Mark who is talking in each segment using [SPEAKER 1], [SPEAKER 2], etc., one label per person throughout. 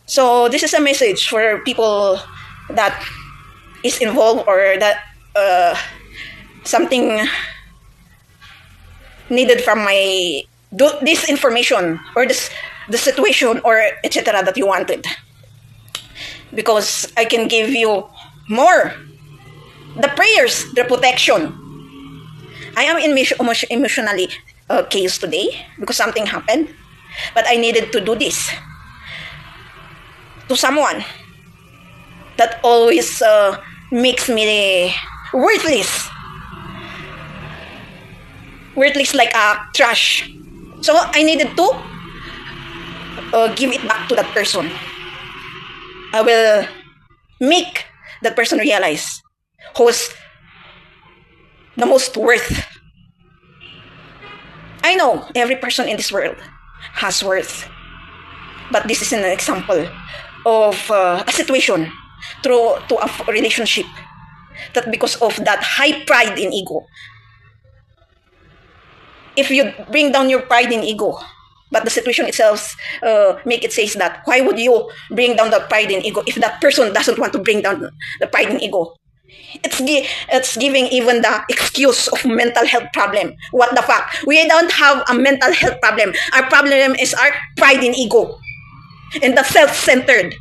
[SPEAKER 1] So this is a message for people that is involved or that something needed from my this information or this the situation or etc. that you wanted, because I can give you more the prayers, the protection. I am emotionally chaos today because something happened, but I needed to do this to someone that always makes me worthless, worthless like a trash. So I needed to give it back to that person. I will make that person realize who's the most worth. I know every person in this world has worth, but this is an example of a situation through to a relationship that because of that high pride in ego. If you bring down your pride in ego, but the situation itself make it says that why would you bring down the pride in ego if that person doesn't want to bring down the pride in ego? It's giving even the excuse of mental health problem. What the fuck? We don't have a mental health problem. Our problem is our pride in ego and the self-centered.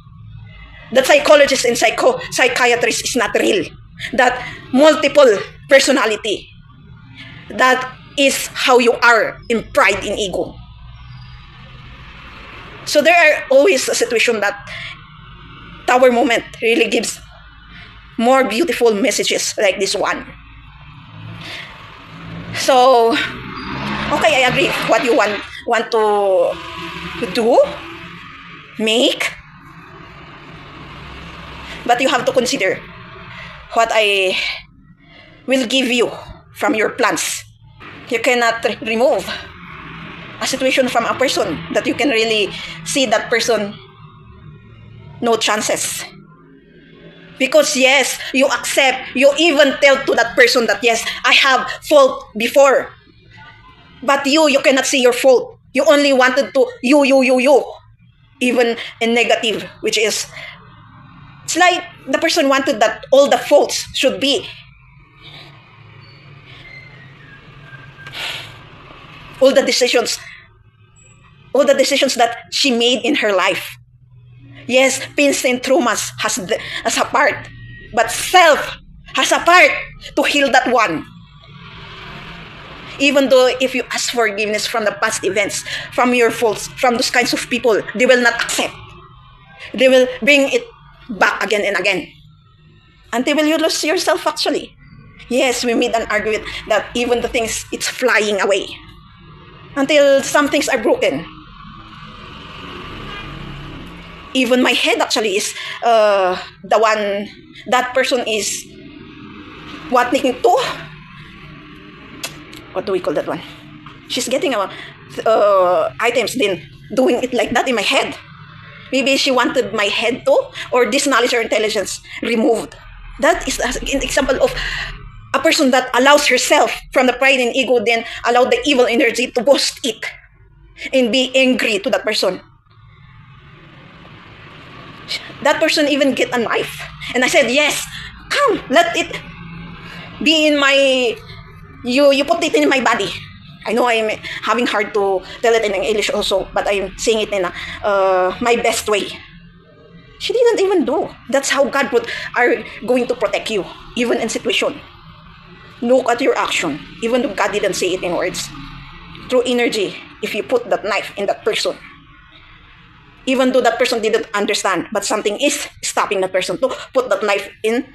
[SPEAKER 1] That psychologist and psychiatrist is not real. That multiple personality. That is how you are in pride in ego. So there are always a situation that Tower Moment really gives more beautiful messages like this one. So, okay, I agree what you want to do, make, but you have to consider what I will give you from your plans. You cannot remove a situation from a person that you can really see that person no chances. Because yes, you accept, you even tell to that person that yes, I have fault before. But you cannot see your fault. You only wanted to you. Even in negative, which is, it's like the person wanted that all the faults should be. All the decisions that she made in her life. Yes, pains and traumas has a part, but self has a part to heal that one. Even though if you ask forgiveness from the past events, from your faults, from those kinds of people, they will not accept. They will bring it back again and again. Until you lose yourself actually. Yes, we made an argument that even the things, it's flying away. Until some things are broken. Even my head actually is the one, that person is wanting to, what do we call that one? She's getting items, then doing it like that in my head. Maybe she wanted my head to, or this knowledge or intelligence removed. That is an example of a person that allows herself from the pride and ego, then allow the evil energy to boost it and be angry to that person. That person even get a knife. And I said, yes, come, let it be in my, you put it in my body. I know I'm having hard to tell it in English also, but I'm saying it in my best way. She didn't even do. That's how God are going to protect you, even in situation. Look at your action, even though God didn't say it in words. Through energy, if you put that knife in that person, even though that person didn't understand, but something is stopping that person to put that knife in.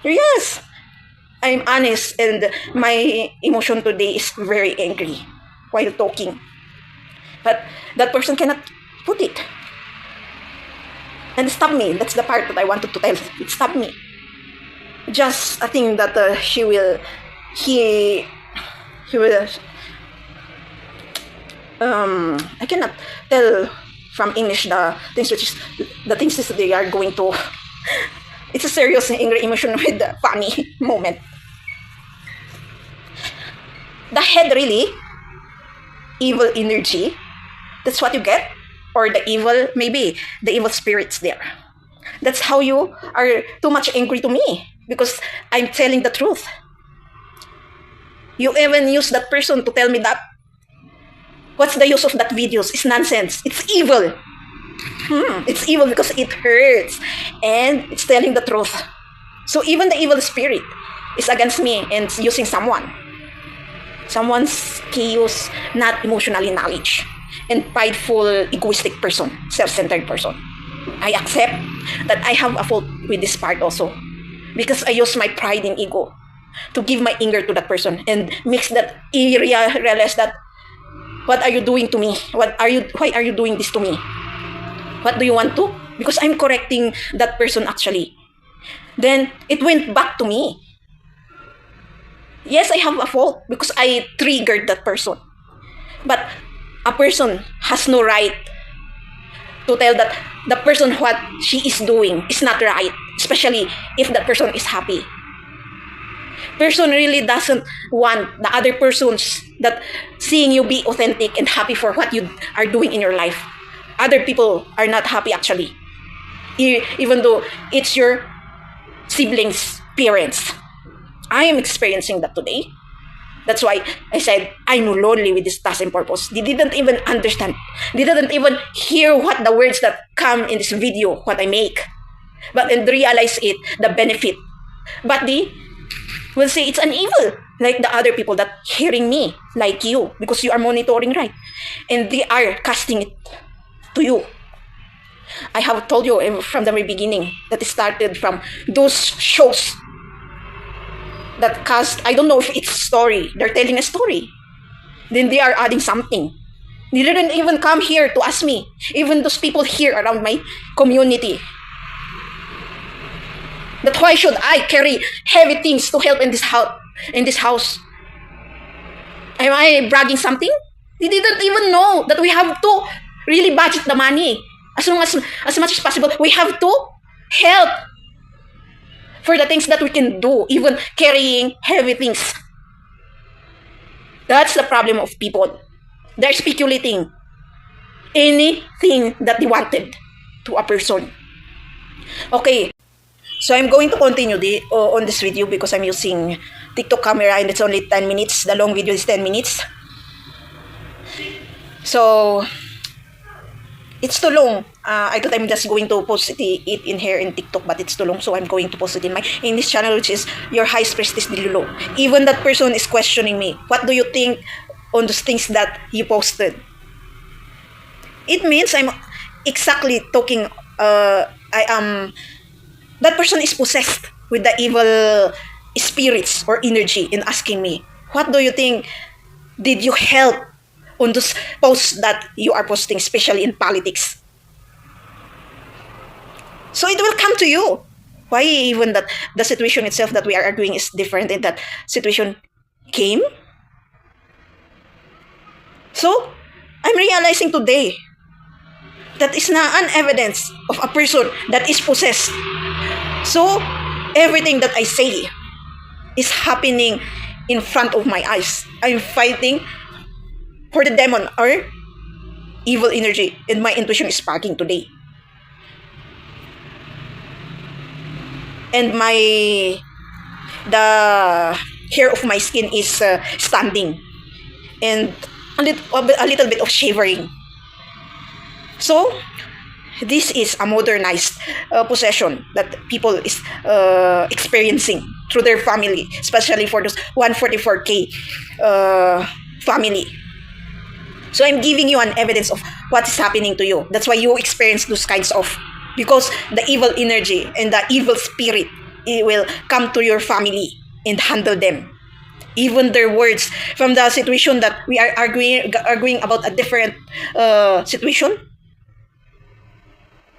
[SPEAKER 1] Yes, I'm honest, and my emotion today is very angry while talking. But that person cannot put it. And stop me. That's the part that I wanted to tell. It stopped me. Just a thing that he will I cannot tell from English the things that they are going to. It's a serious angry emotion with the funny moment. The head really evil energy. That's what you get. or the evil, maybe the evil spirits there. That's how you are too much angry to me, because I'm telling the truth. You even use that person to tell me that. What's the use of that videos? It's nonsense. It's evil. It's evil because it hurts. And it's telling the truth. So even the evil spirit is against me and using someone. Someone's chaos, not emotionally knowledge. And prideful, egoistic person, self-centered person. I accept that I have a fault with this part also. Because I use my pride and ego to give my anger to that person and makes that area realize that, what are you doing to me? Why are you doing this to me? What do you want to? Because I'm correcting that person actually. Then it went back to me. Yes, I have a fault because I triggered that person. But a person has no right to tell that the person what she is doing is not right, especially if that person is happy. Person really doesn't want the other persons that seeing you be authentic and happy for what you are doing in your life. Other people are not happy actually, even though it's your siblings, parents. I am experiencing that today. That's why I said I'm lonely with this task and purpose. They didn't even understand. They didn't even hear what the words that come in this video, what I make. But and realize it, the benefit. But they will say it's an evil, like the other people that hearing me, like you, because you are monitoring, right? And they are casting it to you. I have told you from the very beginning that it started from those shows that cast, I don't know if it's a story. They're telling a story. Then they are adding something. They didn't even come here to ask me. Even those people here around my community. That why should I carry heavy things to help in this house? Am I bragging something? They didn't even know that we have to really budget the money. As much as possible, we have to help for the things that we can do, even carrying heavy things. That's the problem of people. They're speculating anything that they wanted to a person. Okay, so I'm going to continue on this video because I'm using TikTok camera and it's only 10 minutes. The long video is 10 minutes. So, it's too long. I thought I'm just going to post it in here in TikTok, but it's too long, so I'm going to post it in this channel, which is Your Highest Priestess Lilo. Even that person is questioning me. What do you think on those things that you posted? It means I'm exactly talking. That person is possessed with the evil spirits or energy in asking me, what do you think? Did you help on those posts that you are posting, especially in politics? So it will come to you. Why even that the situation itself that we are arguing is different and that situation came? So, I'm realizing today that is not an evidence of a person that is possessed. So, everything that I say is happening in front of my eyes. I'm fighting for the demon or evil energy, and my intuition is sparking today. And the hair of my skin is standing, and a little bit of shivering. So, this is a modernized possession that people is experiencing through their family, especially for those 144K family. So I'm giving you an evidence of what is happening to you. That's why you experience those kinds of, because the evil energy and the evil spirit, it will come to your family and handle them. Even their words from the situation that we are arguing about a different situation.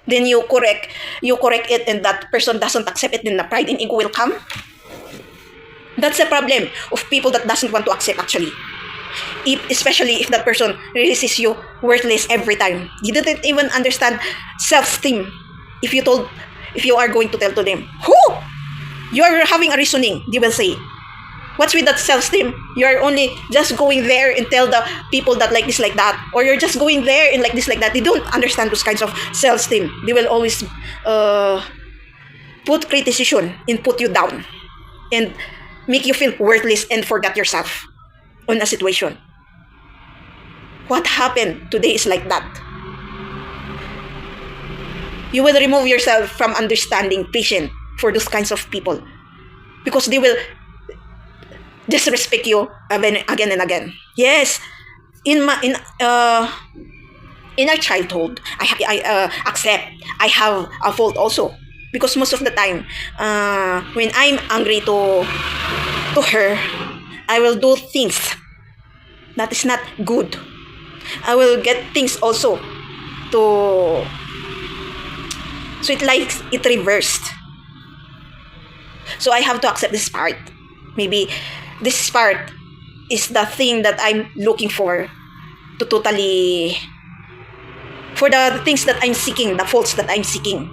[SPEAKER 1] Then you correct it, and that person doesn't accept it, then the pride and ego will come. That's the problem of people that doesn't want to accept actually. Especially if that person really sees you worthless every time. You didn't even understand self-esteem. If you are going to tell to them, who? You are having a reasoning, they will say. What's with that self-esteem? You're only just going there and tell the people that like this, like that. Or you're just going there and like this, like that. They don't understand those kinds of self-esteem. They will always put criticism and put you down. And make you feel worthless and forget yourself on a situation. What happened today is like that. You will remove yourself from understanding, patient for those kinds of people. Because they will disrespect you again and again. Yes, in our childhood, I accept I have a fault also, because most of the time, when I'm angry to her, I will do things that is not good. I will get things also to, so it reversed. So I have to accept this part. Maybe this part is the thing that I'm looking for to totally, for the things that I'm seeking, the faults that I'm seeking.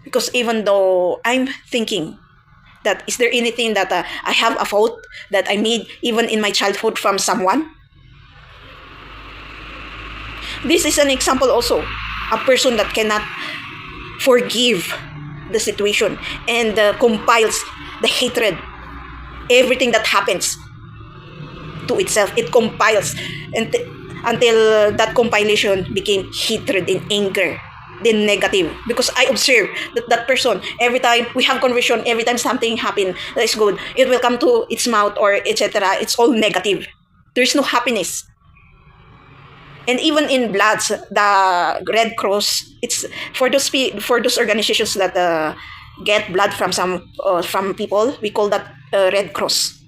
[SPEAKER 1] Because even though I'm thinking that is there anything that I have a fault that I made even in my childhood from someone? This is an example also. A person that cannot forgive the situation and compiles the hatred, everything that happens to itself, it compiles until that compilation became hatred and anger, then negative. Because I observe that person, every time we have conversation, every time something happen that is good, it will come to its mouth or etc. It's all negative. There's no happiness. And even in Bloods, the Red Cross, it's for those organizations that get blood from people. We call that Red Cross.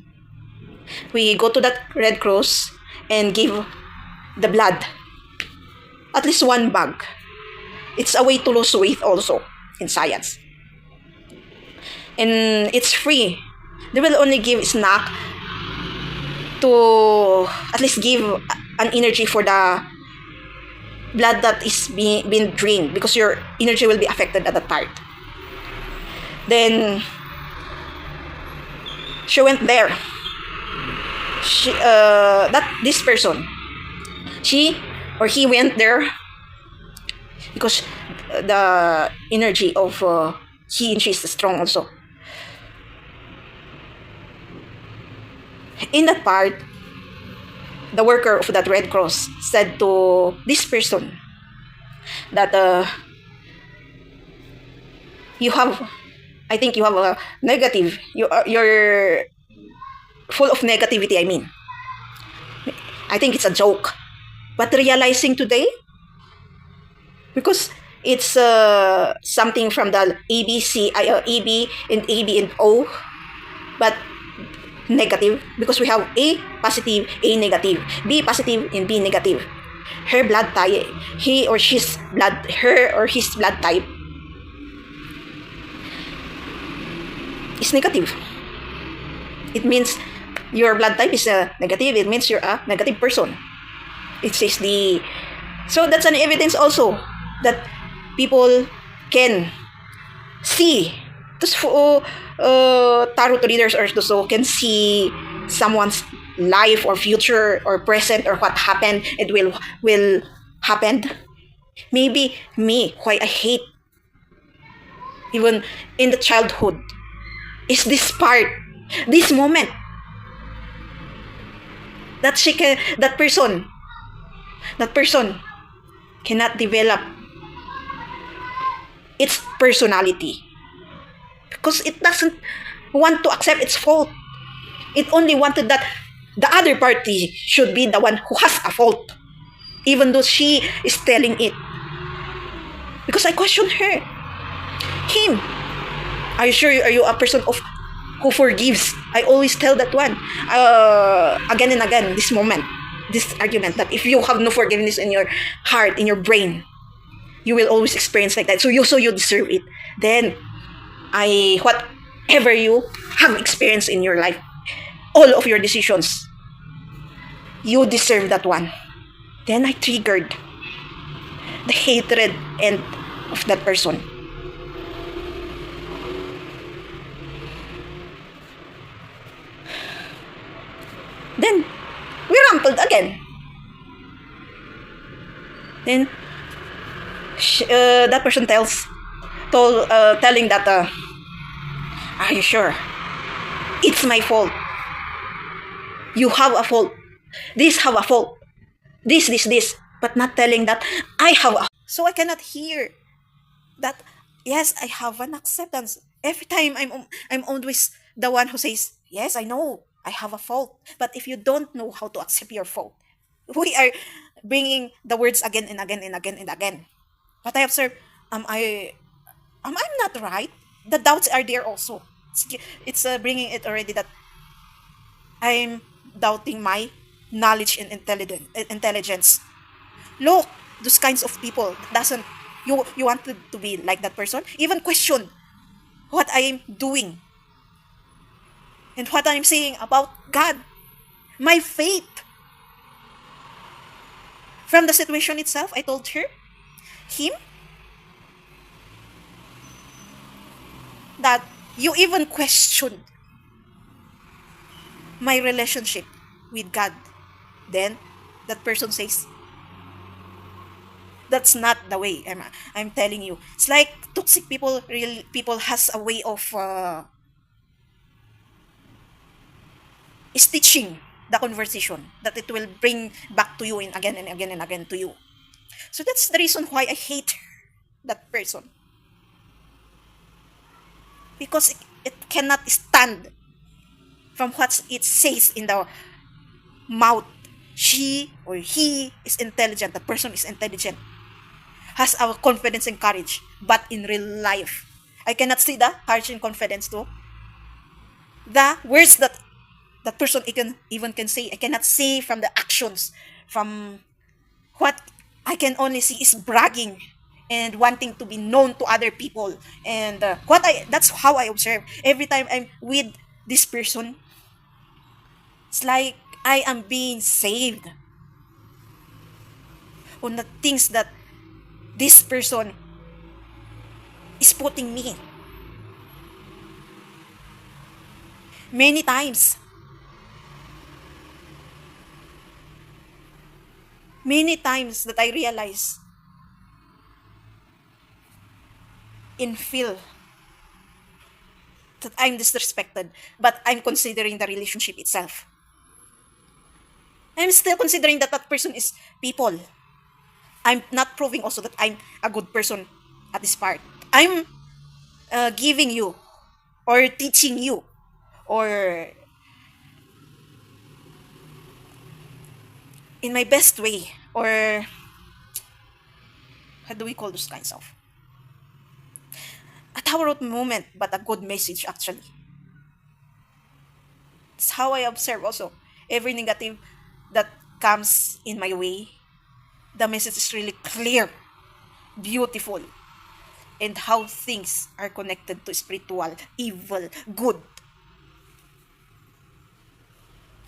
[SPEAKER 1] We go to that Red Cross and give the blood, at least one bag. It's a way to lose weight also in science, and it's free. They will only give snack to at least give an energy for the blood that is being drained, because your energy will be affected at that part. Then she went there. This person, she or he went there because the energy of he and she is strong also. In that part, the worker of that Red Cross said to this person that I think you have a negative, you're full of negativity, I think it's a joke. But realizing today, because it's something from the ABC, AB and O, but negative, because we have A positive, A negative, B positive, and B negative. Her blood type, her or his blood type is negative. It means your blood type is negative. It means you're a negative person. It says so that's an evidence also that people can see. Those tarot readers or so can see someone's life or future or present or what happened, it will happen. Maybe me, why I hate even in the childhood is this part, this moment that that person cannot develop its personality, because it doesn't want to accept its fault. It only wanted that the other party should be the one who has a fault, even though she is telling it. Because I questioned her. Him, are you a person who forgives? I always tell that one again and again, this argument that if you have no forgiveness in your heart, in your brain, you will always experience like that. So you deserve it. Then whatever you have experienced in your life, all of your decisions, you deserve that one. Then I triggered the hatred of that person. Then that person telling that, are you sure? It's my fault. You have a fault. This have a fault. This. But not telling that I have a. So I cannot hear that. Yes, I have an acceptance. Every time I'm always the one who says, yes, I know I have a fault. But if you don't know how to accept your fault, we are bringing the words again and again and again and again. But I observe, am I not right? The doubts are there also. It's bringing it already that I'm doubting my knowledge and intelligence. Look, those kinds of people doesn't you wanted to be like that person? Even question what I am doing and what I'm saying about God, my faith. From the situation itself, I told him, that you even questioned my relationship with God. Then that person says, that's not the way. I'm telling you. It's like toxic people, real people has a way of stitching the conversation that it will bring back to you and again and again and again to you. So that's the reason why I hate that person. Because it cannot stand from what it says in the mouth. She or he is intelligent. The person is intelligent. Has our confidence and courage. But in real life, I cannot see the courage and confidence too. The words that that person even can say, I cannot see from the actions. From what I can only see is bragging and wanting to be known to other people. And that's how I observe. Every time I'm with this person, it's like I am being saved on the things that this person is putting me. Many times, many times that I realize and feel that I'm disrespected, but I'm considering the relationship itself. I'm still considering that that person is people. I'm not proving also that I'm a good person at this part. I'm giving you or teaching you or in my best way, or how do we call those kinds of a tower out moment, but a good message actually. It's how I observe also every negative that comes in my way. The message is really clear, beautiful, and how things are connected to spiritual, evil, good.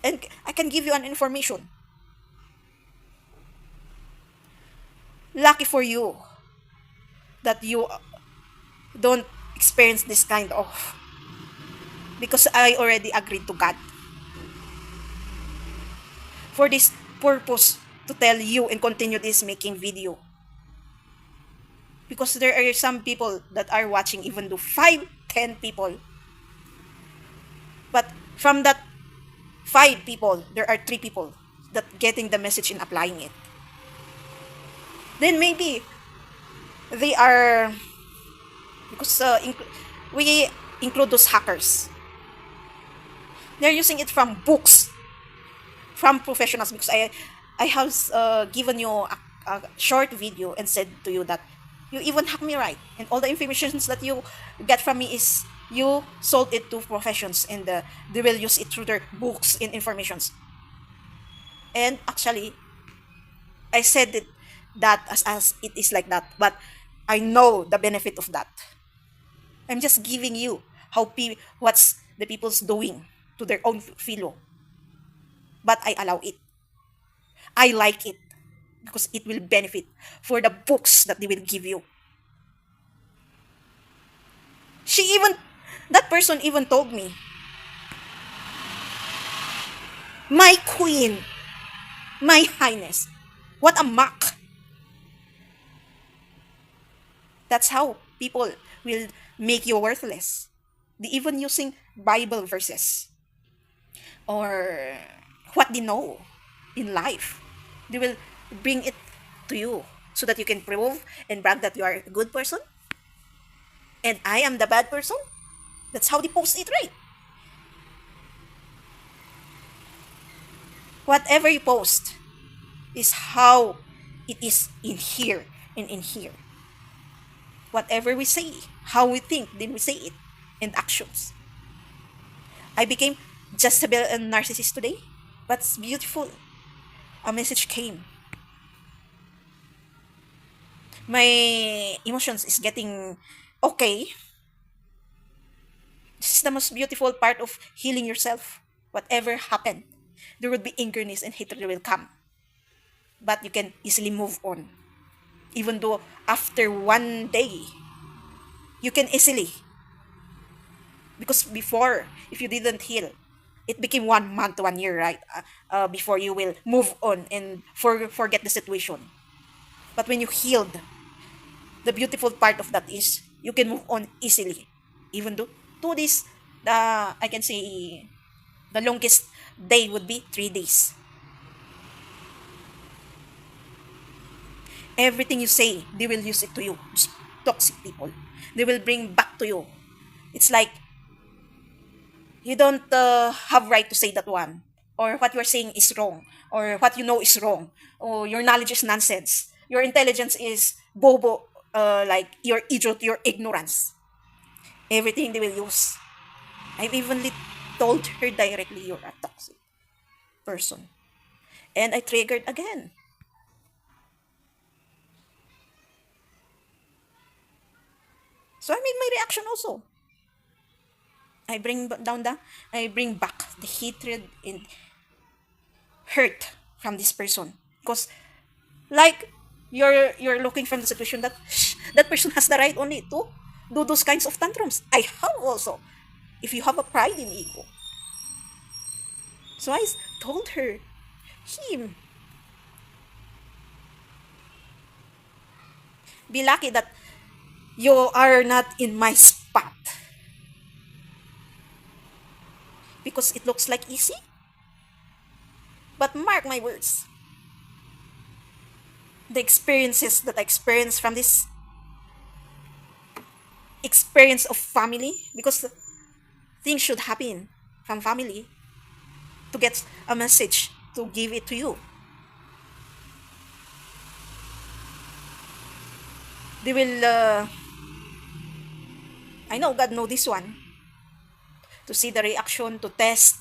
[SPEAKER 1] And I can give you an information. Lucky for you that you don't experience this kind of, because I already agreed to God for this purpose to tell you and continue this making video. Because there are some people that are watching, even though 5, 10 people. But from that 5 people, there are 3 people that getting the message and applying it. Then maybe they are, because we include those hackers. They're using it from books, from professionals, because I have given you a short video and said to you that you even hack me, right, and all the informations that you get from me is you sold it to professions, and they will use it through their books and informations. And actually, I said that as it is like that, but I know the benefit of that. I'm just giving you what's the people's doing to their own fellow, but I allow it. I like it because it will benefit for the books that they will give you. She even, that person even told me, my queen, my highness, what a mock. That's how people will make you worthless. They even using Bible verses or what they know in life. They will bring it to you so that you can prove and brag that you are a good person and I am the bad person. That's how they post it, right? Whatever you post is how it is in here and in here. Whatever we say, how we think, then we say it in actions. I became just a bit a narcissist today, but it's beautiful. A message came. My emotions is getting okay. This is the most beautiful part of healing yourself. Whatever happened, there will be angerness and hatred will come. But you can easily move on. Even though after one day, you can easily. Because before, if you didn't heal, it became 1 month, 1 year, right? Before you will move on and forget the situation. But when you healed, the beautiful part of that is you can move on easily. Even though 2 days, I can say the longest day would be 3 days. Everything you say, they will use it to you. Just toxic people. They will bring back to you. It's like you don't have right to say that one. Or what you're saying is wrong. Or what you know is wrong. Or your knowledge is nonsense. Your intelligence is bobo. Like your idiot, your ignorance. Everything they will use. I've evenly told her directly, you're a toxic person. And I triggered again. So I made my reaction also. I bring back the hatred and hurt from this person. Because like you're looking from the situation that that person has the right only to do those kinds of tantrums. I have also. If you have a pride in ego. So told her, him, be lucky that you are not in my spot. Because it looks like easy. But mark my words. The experiences that I experienced from this experience of family, because things should happen from family to get a message to give it to you. They will, I know God know this one, to see the reaction, to test,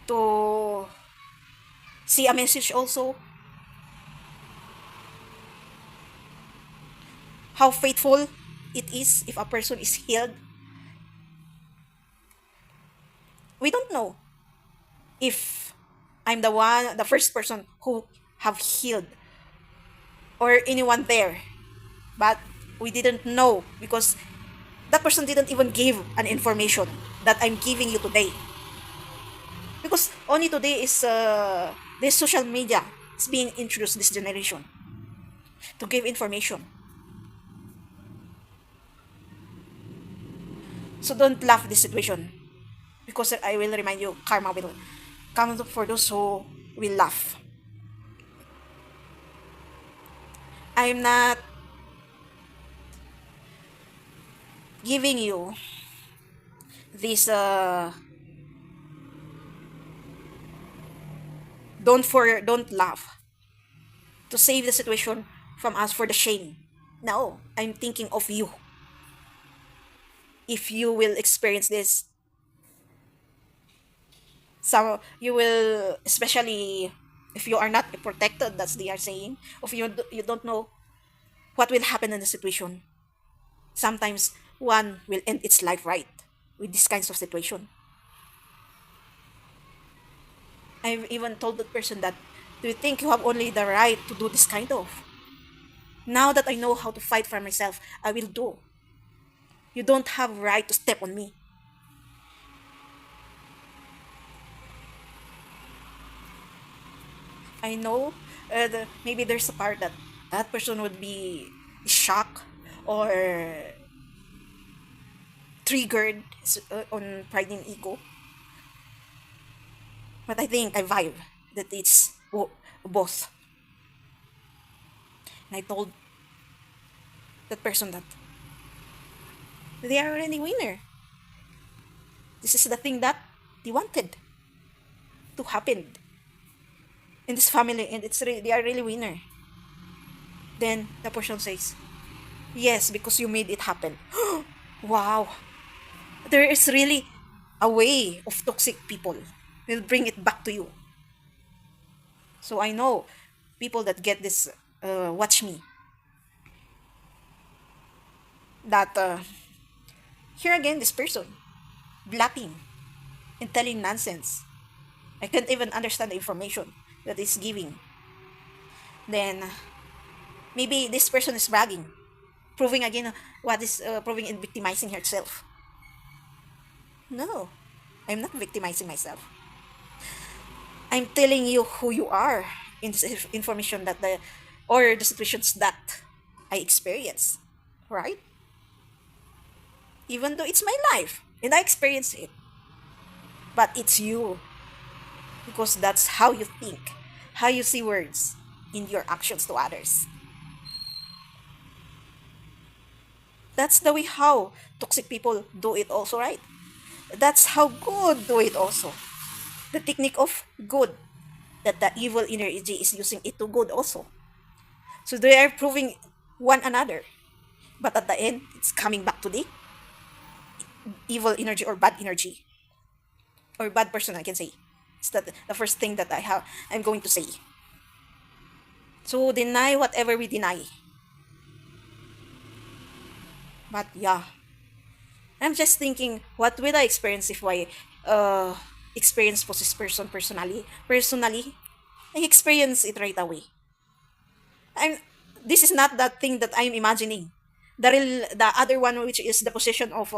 [SPEAKER 1] to see a message also, how faithful it is if a person is healed. We don't know if I'm the first person who have healed or anyone there. But we didn't know because that person didn't even give an information that I'm giving you today. Because only today is this social media is being introduced this generation to give information. So don't laugh this situation because I will remind you karma will come for those who will laugh. I'm not giving you this don't laugh to save the situation from us for the shame. No, I'm thinking of you. If you will experience this, so you will, especially if you are not protected, that's they are saying, if you don't know what will happen in the situation. Sometimes one will end its life right with this kinds of situation. I've even told that person that, do you think you have only the right to do this kind of? Now that I know how to fight for myself, I will do. You don't have right to step on me. I know maybe there's a part that that person would be shocked or triggered on pride and ego. But I think I vibe that it's both. And I told that person that they are already winner. This is the thing that they wanted to happen in this family, and they are really winner. Then the person says, "Yes, because you made it happen." Wow, there is really a way of toxic people will bring it back to you. So I know people that get this, watch me, that here again this person blabbing and telling nonsense. I can't even understand the information that is giving. Then maybe this person is bragging, proving again what is proving and victimizing herself. No, I'm not victimizing myself. I'm telling you who you are in this information that the or the situations that I experience, right? Even though it's my life and I experience it, but it's you because that's how you think, how you see words in your actions to others. That's the way how toxic people do it also, right? That's how good do it also. The technique of good, that the evil energy is using it to good also. So they are proving one another. But at the end, it's coming back to the evil energy or bad energy or bad person, I can say. It's the first thing that I'm going to say. So deny whatever we deny. But yeah, I'm just thinking, what will I experience if I uh experience possessed person personally? Personally, I experience it right away. I'm This is not that thing that I'm imagining. The other one, which is the position of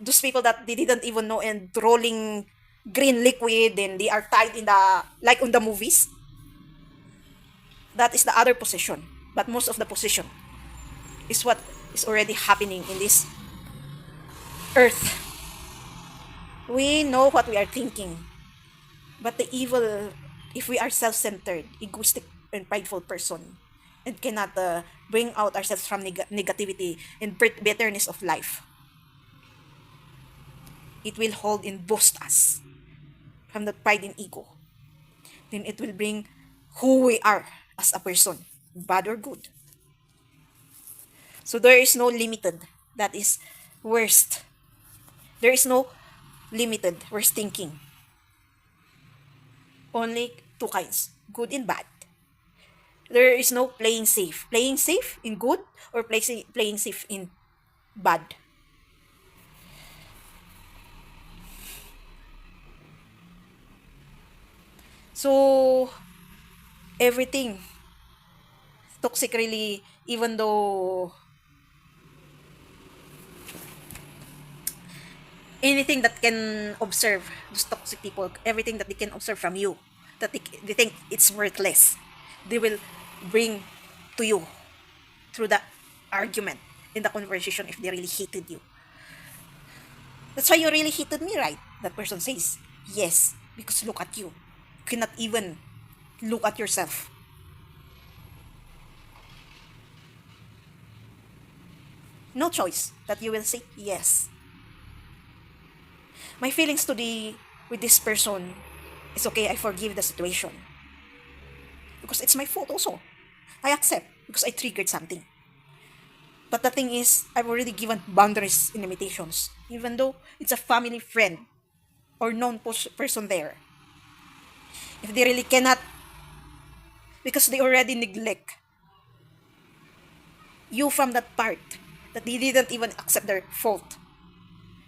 [SPEAKER 1] those people that they didn't even know and rolling green liquid and they are tied in the like on the movies. That is the other position. But most of the position is what is already happening in this earth. We know what we are thinking, but the evil, if we are self-centered, egoistic, and prideful person, and cannot bring out ourselves from negativity and bitterness of life, it will hold and boost us from the pride and ego. Then it will bring who we are as a person, bad or good. So there is no limited. That is worst. There is no limited worst thinking. Only two kinds, good and bad. There is no playing safe. Playing safe in good or playing safe in bad. So everything toxic really, even though anything that can observe those toxic people, everything that they can observe from you, that they think it's worthless, they will bring to you through the argument in the conversation if they really hated you. That's why you really hated me, right? That person says, yes, because look at you. You cannot even look at yourself. No choice that you will say yes. My feelings today with this person is okay, I forgive the situation. Because it's my fault also. I accept because I triggered something. But the thing is, I've already given boundaries and limitations, even though it's a family friend or known person there. If they really cannot, because they already neglect you from that part, that they didn't even accept their fault.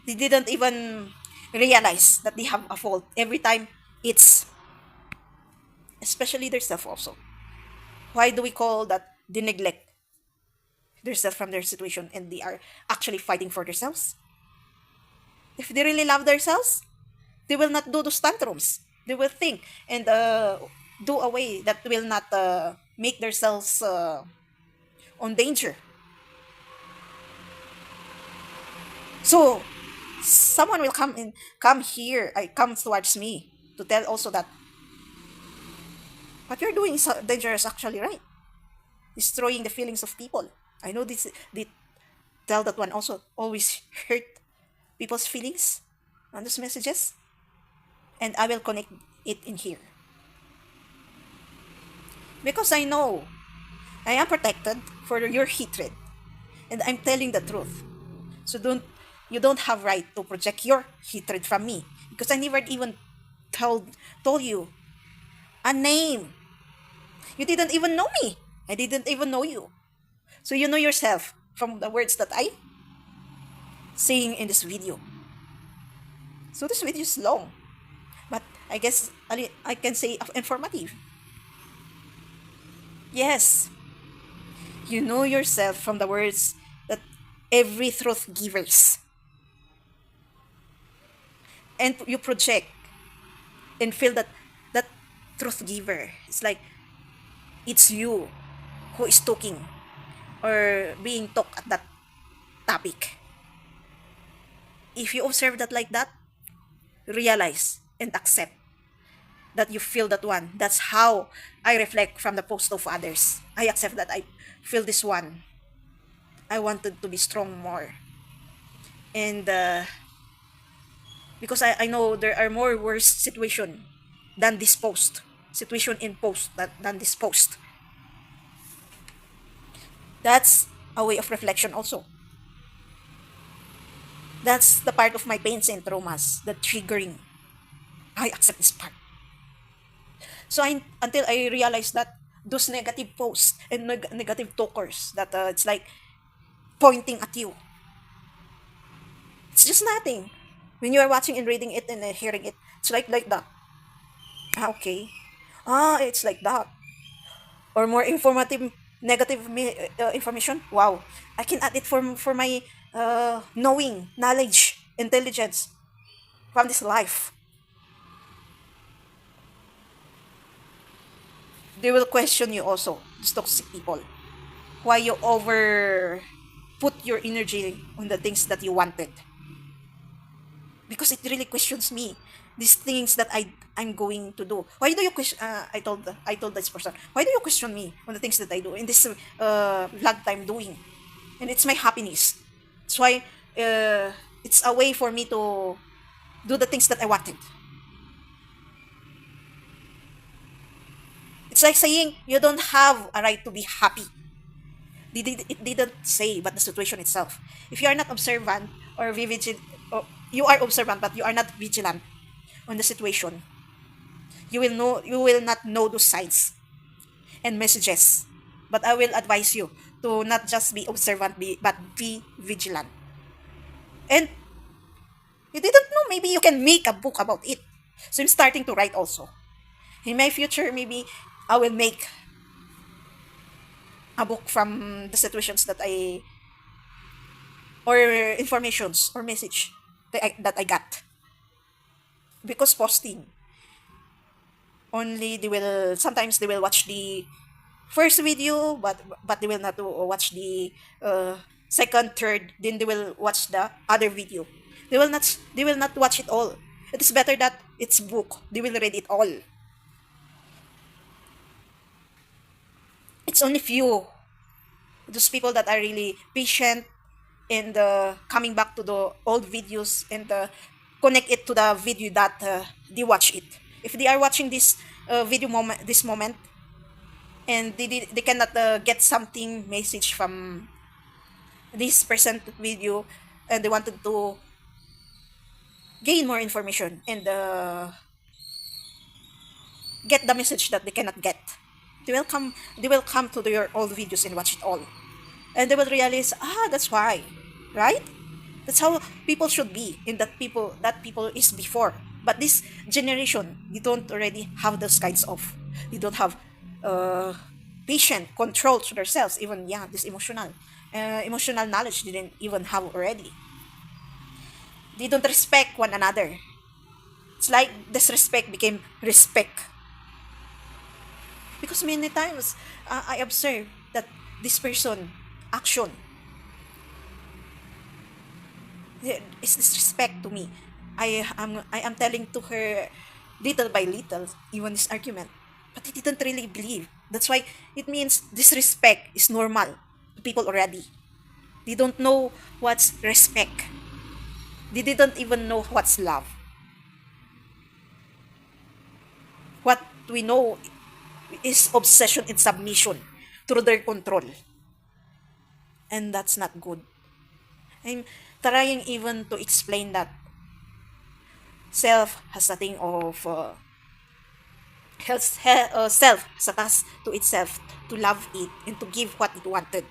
[SPEAKER 1] They didn't even realize that they have a fault every time it's, especially their self also. Why do we call that they neglect themselves from their situation and they are actually fighting for themselves? If they really love themselves, they will not do those tantrums. They will think and do a way that will not make themselves on danger. So someone will come here, I come towards me to tell also that what you're doing is dangerous, actually, right? Destroying the feelings of people. I know this, they tell that one also always hurt people's feelings on those messages, and I will connect it in here because I know I am protected for your hatred, and I'm telling the truth. So you don't have right to project your hatred from me because I never even told told you a name. You didn't even know me. I didn't even know you. So you know yourself from the words that I saying in this video. So this video is long, but I guess I can say informative. Yes, you know yourself from the words that every truth givers, and you project and feel that that truth giver. It's like it's you who is talking or being talked at that topic. If you observe that like that, realize and accept that you feel that one. That's how I reflect from the post of others. I accept that I feel this one. I wanted to be strong more. And because I know there are more worse situation than this post. Situation in post than this post. That's a way of reflection also. That's the part of my pains and traumas, the triggering. I accept this part. So until I realized that those negative posts and negative talkers that it's like pointing at you. It's just nothing. When you are watching and reading it and hearing it, it's like that. Ah, okay. Ah, it's like that. Or more informative negative information. Wow, I can add it for my knowing, knowledge, intelligence from this life. They will question you also, these toxic people. Why you over put your energy on the things that you wanted? Because it really questions me. These things that I'm going to do. Why do you question? I told this person. Why do you question me on the things that I do in this vlog time doing? And it's my happiness. That's why it's a way for me to do the things that I wanted. It's like saying you don't have a right to be happy. It didn't say, but the situation itself. If you are not observant or vigilant, or you are observant but you are not vigilant on the situation, you will not know those signs and messages. But I will advise you to not just be observant, but be vigilant. And you didn't know, maybe you can make a book about it. So I'm starting to write also. In my future, maybe I will make a book from the situations that or informations or message that I got. Because posting, only they will, sometimes they will watch the first video, but they will not watch the second, third, then they will watch the other video. They will not watch it all. It is better that it's book. They will read it all. It's only few, those people that are really patient and coming back to the old videos and connect it to the video that they watch it. If they are watching this video moment, this moment, and they cannot get something message from this present video, and they wanted to gain more information and get the message that they cannot get, they will come to your old videos and watch it all, and they will realize, that's why, right? That's how people should be, and that people is before. But this generation, they don't already have those kinds of, they don't have uh patient control to themselves, even, yeah, this emotional knowledge they didn't even have already. They don't respect one another. It's like disrespect became respect. Because many times I observe that this person action It's disrespect to me. I am telling to her little by little, even this argument. But they didn't really believe. That's why it means disrespect is normal to people already. They don't know what's respect. They didn't even know what's love. What we know is obsession and submission through their control. And that's not good. I'm trying even to explain that self has a thing of self has a task to itself to love it and to give what it wanted.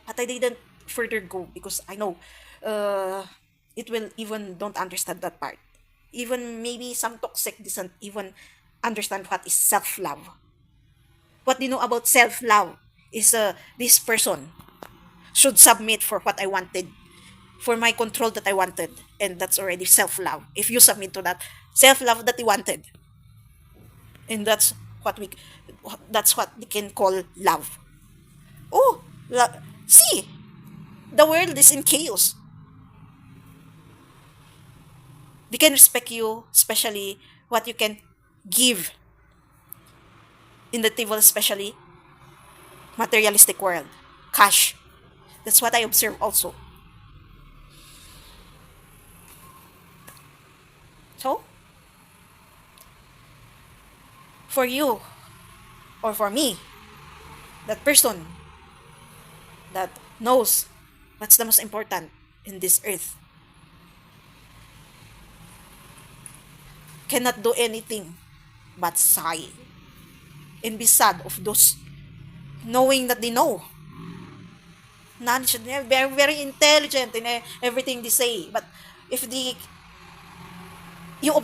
[SPEAKER 1] But I didn't further go because I know uh, it will even don't understand that part. Even maybe some toxic doesn't even understand what is self love. What they know about self love is this person should submit for what I wanted, for my control that I wanted, and that's already self love. If you submit to that self love that you wanted, and what we that's what we can call love. Oh, see, the world is in chaos. They can respect you, especially what you can give in the table, especially materialistic world, cash. That's what I observe also. So, for you or for me, that person that knows what's the most important in this earth cannot do anything but sigh and be sad of those knowing that they know. Knowledge, they're very, very intelligent in everything they say. But if you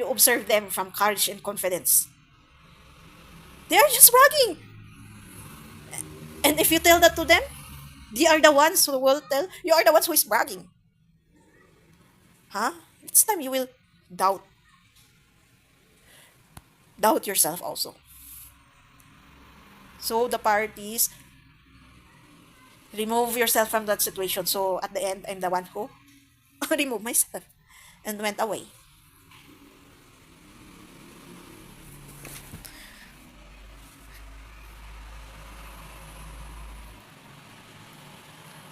[SPEAKER 1] observe them from courage and confidence, they are just bragging. And if you tell that to them, they are the ones who will tell you are the ones who is bragging. Huh? It's time you will doubt doubt yourself also. So the parties remove yourself from that situation. So at the end, I'm the one who remove myself and went away.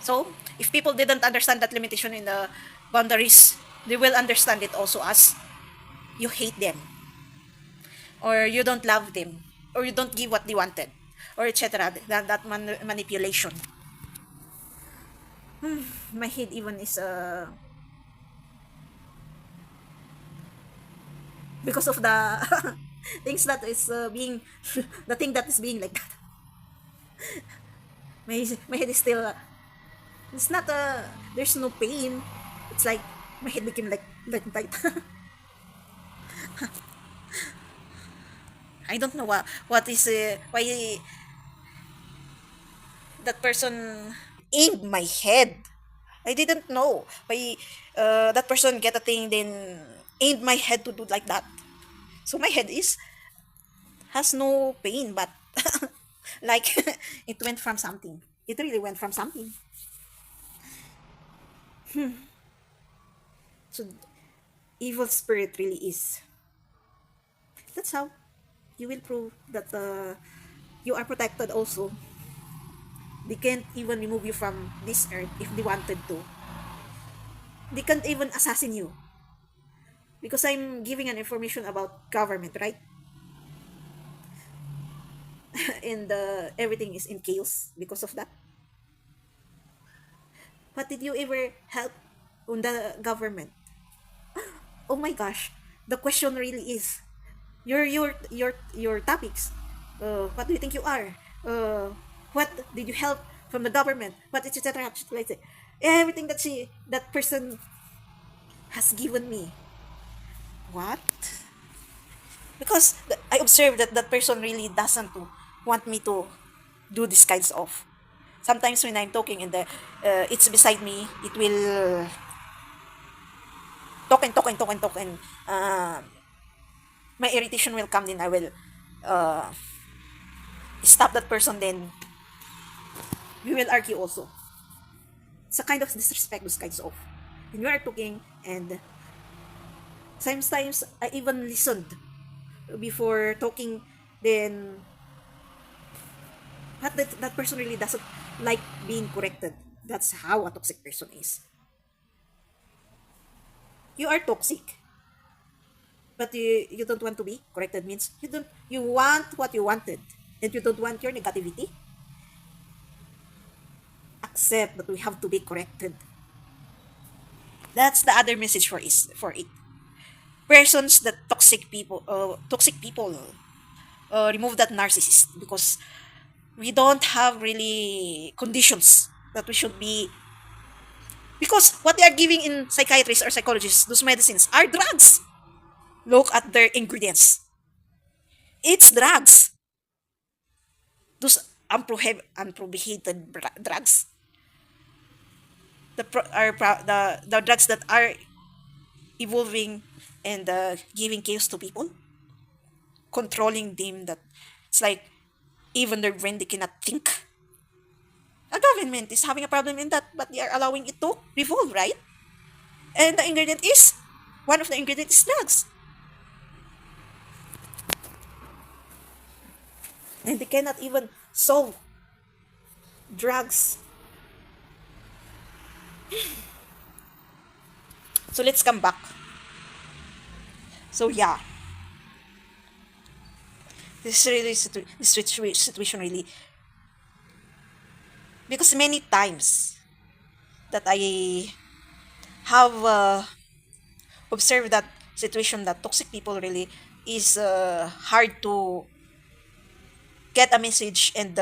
[SPEAKER 1] So if people didn't understand that limitation in the boundaries, they will understand it also as you hate them, or you don't love them, or you don't give what they wanted, or etc. That manipulation. My head even is because of the things that is being the thing that is being like that. My head is still it's not there's no pain. It's like my head became like tight. I don't know what is why that person aimed my head. I didn't know why that person get a thing then aimed my head to do like that. So my head is has no pain, but like it went from something. It really went from something. So evil spirit really is. That's how you will prove that you are protected also. They can't even remove you from this earth if they wanted to. They can't even assassin you. Because I'm giving an information about government, right? And everything is in chaos because of that. But did you ever help on the government? Oh my gosh, the question really is your topics. What do you think you are? What did you help from the government? What etc. Like that. Everything that person has given me. What? Because I observed that that person really doesn't want me to do these kinds of. Sometimes when I'm talking and it's beside me, it will talk and my irritation will come. Then I will uh, stop that person. Then we will argue also. It's a kind of disrespect, those kinds of. When you are talking, and sometimes I even listened before talking, then that person really doesn't like being corrected. That's how a toxic person is. You are toxic, but you don't want to be corrected, means you want what you wanted, and you don't want your negativity. Accept that we have to be corrected. That's the other message for it. Persons that toxic people remove that narcissist, because we don't have really conditions that we should be, because what they are giving in psychiatrists or psychologists, those medicines are drugs. Look at their ingredients. It's drugs. Those unprohibited drugs. The drugs that are evolving and giving chaos to people, controlling them, that it's like even their brain they cannot think. A government is having a problem in that, but they are allowing it to revolve, right? And the ingredient is one of the ingredients is drugs, and they cannot even solve drugs. So let's come back. So yeah, this really situation really, because many times that I have observed that situation, that toxic people really is hard to get a message and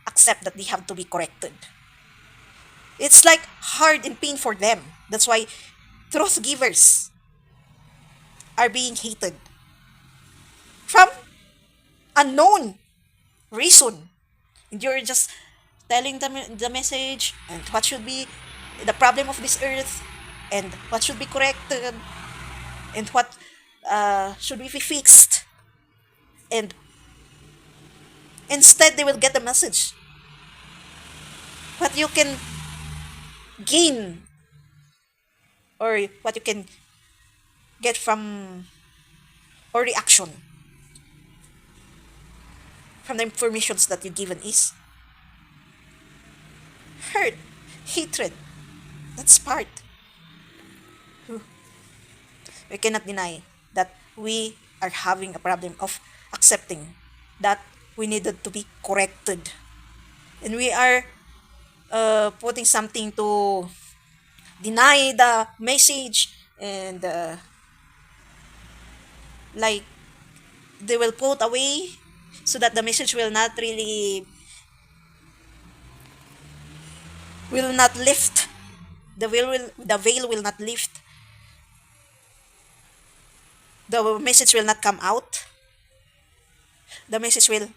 [SPEAKER 1] accept that they have to be corrected. It's like hard and pain for them. That's why truth givers are being hated from unknown reason. And you're just telling them the message and what should be the problem of this earth, and what should be corrected, and what should be fixed. And instead, they will get the message. What you can gain, or what you can get from, or reaction from the informations that you're given is hurt, hatred. That's part. We cannot deny that we are having a problem of accepting that we needed to be corrected. And we are putting something to deny the message, and like they will put away so that the message will not lift. The veil will not lift. The message will not come out. The message will,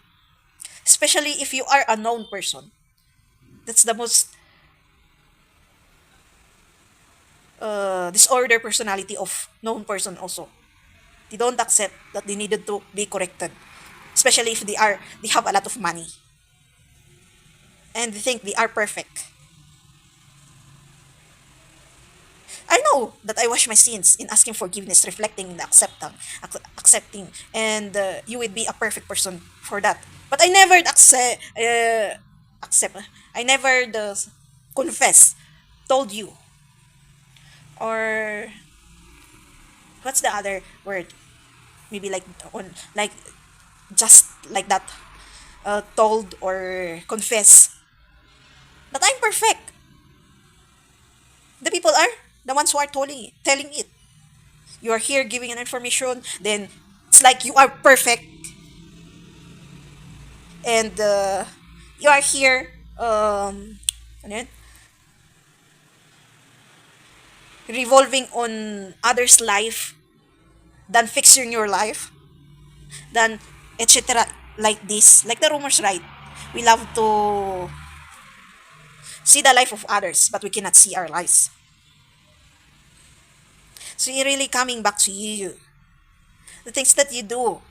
[SPEAKER 1] especially if you are a known person. That's the most disorder personality of known person also. They don't accept that they needed to be corrected, especially if they have a lot of money and they think they are perfect. I know that I wash my sins in asking forgiveness, reflecting in the accepting, and you would be a perfect person for that. But I never accept. I never confess, told you, or what's the other word? Maybe like on like just like that, told or confess that I'm perfect. The people are the ones who are telling it. You are here giving an information, then it's like you are perfect, and you are here ano yun? Revolving on others' life than fixing your life, than etc. Like this, like the rumors, right? We love to see the life of others, but we cannot see our lives. So you're really coming back to you, the things that you do,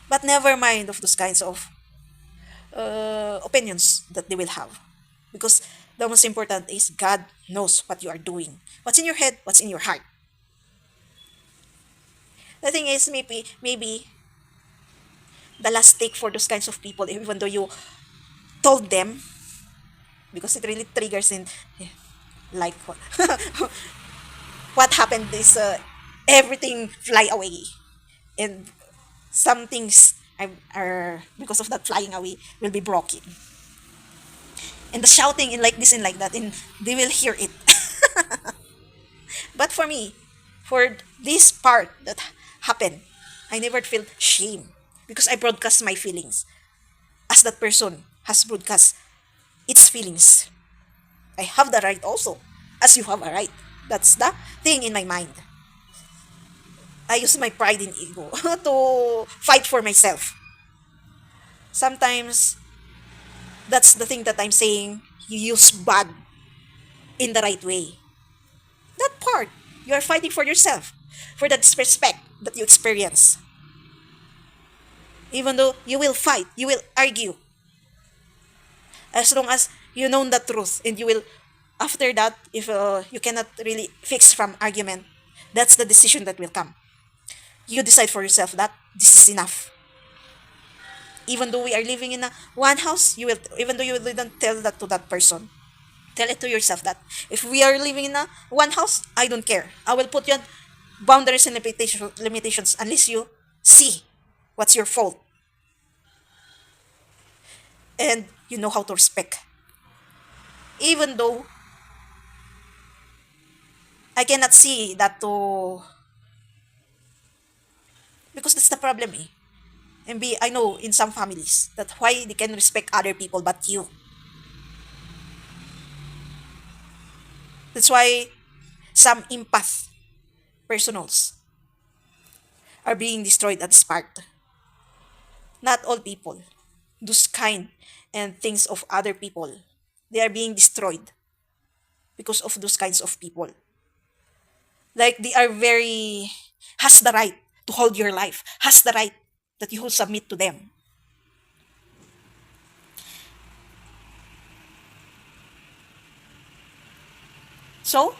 [SPEAKER 1] but never mind of those kinds of opinions that they will have, because The most important is God knows what you are doing. What's in your head, what's in your heart. The thing is, maybe the last take for those kinds of people, even though you told them, because it really triggers in, like what, what happened is, everything fly away, and some things are because of that flying away will be broken, and the shouting in like this and like that, and they will hear it. But for me, for this part that happened, I never felt shame because I broadcast my feelings as that person has broadcast its feelings. I have the right also, as you have a right. That's the thing in my mind. I use my pride and ego to fight for myself. Sometimes that's the thing that I'm saying. You use bad in the right way. That part, you are fighting for yourself, for that disrespect that you experience. Even though you will fight, you will argue, as long as you know the truth, and you will, after that, if you cannot really fix from argument, that's the decision that will come. You decide for yourself that this is enough. Even though we are living in a one house, you will, even though you didn't tell that to that person, tell it to yourself that if we are living in a one house, I don't care. I will put you on boundaries and limitations unless you see what's your fault, and you know how to respect. Even though I cannot see that to, because that's the problem, eh. And I know in some families that why they can respect other people but you. That's why some empath personals are being destroyed at this part. Not all people. Those kind and things of other people. They are being destroyed because of those kinds of people. Like they are very, has the right to hold your life, has the right that you will submit to them. So,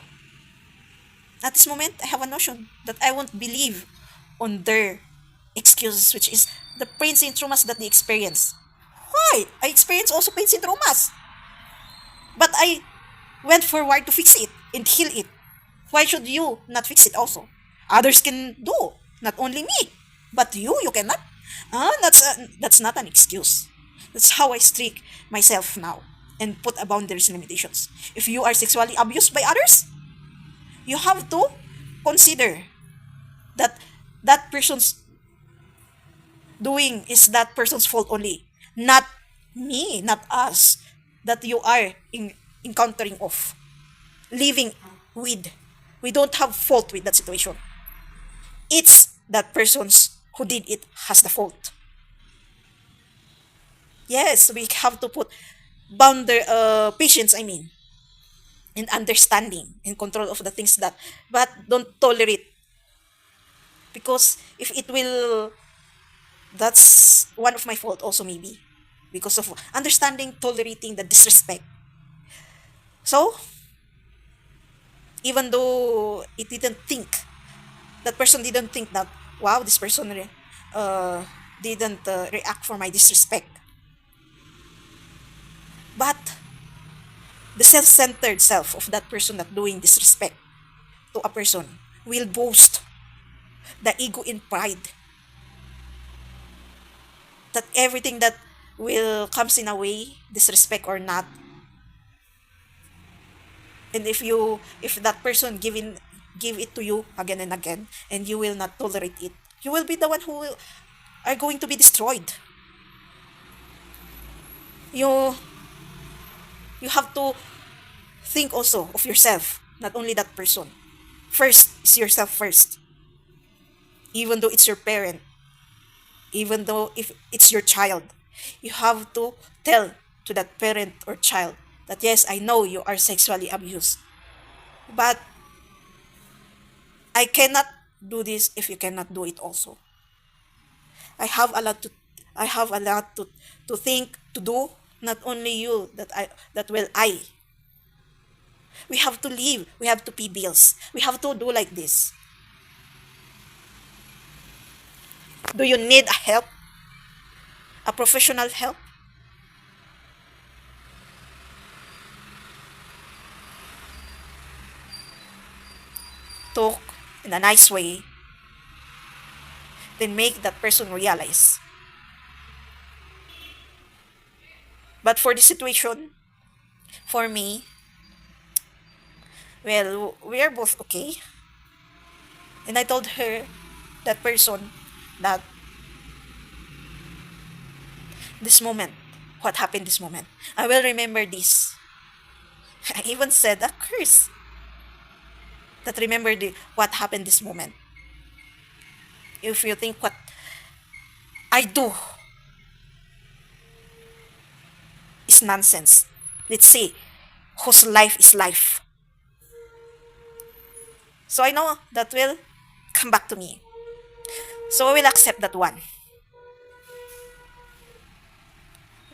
[SPEAKER 1] at this moment, I have a notion that I won't believe on their excuses, which is the pain syndromes that they experience. Why? I experience also pain syndromes, but I went forward to fix it and heal it. Why should you not fix it also? Others can do, not only me, but you cannot. That's not an excuse. That's how I strict myself now and put a boundaries and limitations. If you are sexually abused by others, you have to consider that that person's doing is that person's fault only, not me, not us, that you are encountering of living with. We don't have fault with that situation. It's that person's who did it has the fault. Yes, we have to put patience, I mean, and understanding and control of the things that, but don't tolerate, because if it will, that's one of my fault also maybe, because of understanding, tolerating the disrespect. So, even though it didn't think, that person didn't think that, wow, this person uh, didn't react for my disrespect. But the self-centered self of that person that doing disrespect to a person will boast the ego and pride that everything that will comes in a way, disrespect or not, and if that person give it to you again and again, and you will not tolerate it, you will be the one who are going to be destroyed. You you have to think also of yourself, not only that person. First is yourself first, even though it's your parent, even though if it's your child, you have to tell to that parent or child that yes, I know you are sexually abused, but I cannot do this if you cannot do it also. I have a lot to I have a lot to think, to do, not only you, that will I. We have to live. We have to pay bills. We have to do like this. Do you need a help? A professional help? Talk in a nice way, then make that person realize. But for this situation, for me, well, we are both okay. And I told her, that person, that this moment, what happened this moment, I will remember this. I even said a curse that remember what happened this moment. If you think what I do is nonsense, let's say whose life is life. So I know that will come back to me. So I will accept that one.